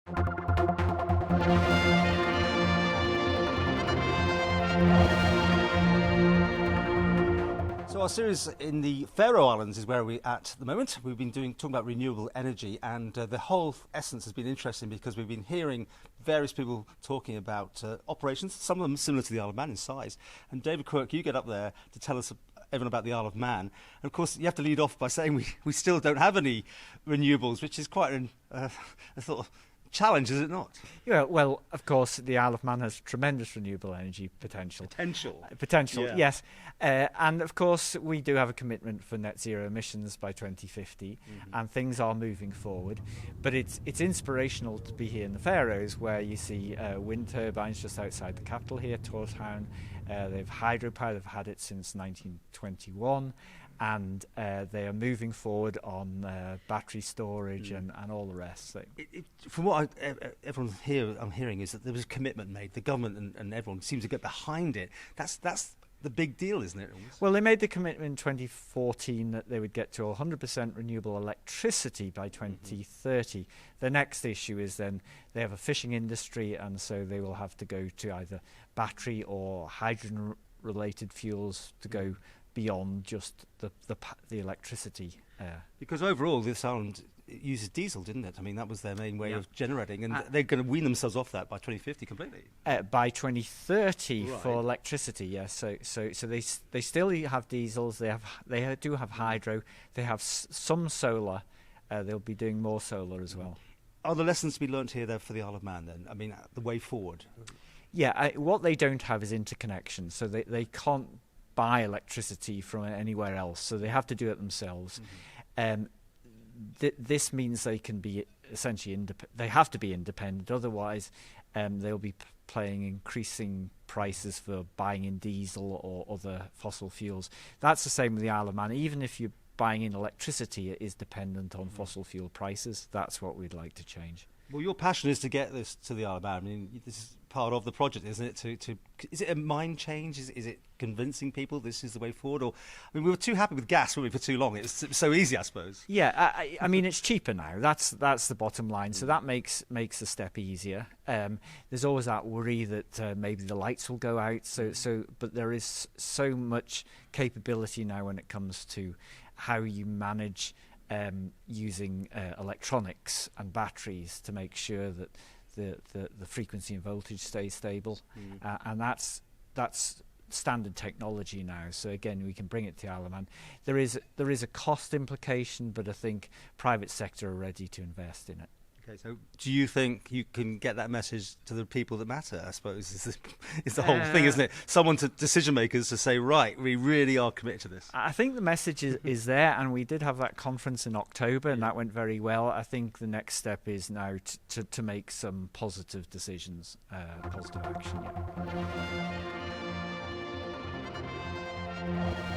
So our series in the Faroe Islands is where we're at the moment. We've been talking about renewable energy, and the whole essence has been interesting because we've been hearing various people talking about operations, some of them similar to the Isle of Man in size. And David Quirk, you get up there to tell us everyone about the Isle of Man. And of course, you have to lead off by saying we still don't have any renewables, which is quite a sort of challenge, is it not? Yeah, well, of course, the Isle of Man has tremendous renewable energy potential. Potential, yeah. Yes. And of course, we do have a commitment for net zero emissions by 2050, and things are moving forward. But it's inspirational to be here in the Faroes, where you see wind turbines just outside the capital here, Tórshavn. They've hydropower, they've had it since 1921. And they are moving forward on battery storage and all the rest. So from what everyone here I'm hearing is that there was a commitment made. The government and everyone seems to get behind it. That's the big deal, isn't it? Well, they made the commitment in 2014 that they would get to 100% renewable electricity by 2030. The next issue is then they have a fishing industry, and so they will have to go to either battery or hydrogen-related fuels to go beyond just the electricity. Because overall, this island uses diesel, didn't it? I mean, that was their main way of generating, and they're going to wean themselves off that by 2050 completely. By 2030 right. for electricity, yes. So they still have diesels. They do have hydro. They have some solar. They'll be doing more solar as well. Are the lessons to be learnt here there for the Isle of Man then? I mean, the way forward. Yeah, what they don't have is interconnection, so they can't buy electricity from anywhere else, so they have to do it themselves. This means they can be essentially they have to be independent, otherwise they'll be paying increasing prices for buying in diesel or other fossil fuels. That's the same with the Isle of Man. Even if you're buying in electricity, it is dependent on fossil fuel prices. That's what we'd like to change. Well, your passion is to get this to the Isle of Man. I mean, this is part of the project, isn't it? Is it a mind change? Is it convincing people this is the way forward? Or, I mean, we were too happy with gas, weren't we, for too long? It's so easy, I suppose. Yeah, I mean, it's cheaper now. That's the bottom line. So that makes the step easier. There's always that worry that maybe the lights will go out. But there is so much capability now when it comes to how you manage using electronics and batteries to make sure that the frequency and voltage stays stable, and that's standard technology now. So again, we can bring it to Isle of Man. There is a cost implication, but I think private sector are ready to invest in it. Okay, so do you think you can get that message to the people that matter, I suppose, is the whole thing, isn't it? Decision makers to say, right, we really are committed to this. I think the message is there, and we did have that conference in October, and that went very well. I think the next step is now to make some positive decisions, positive action. Yeah.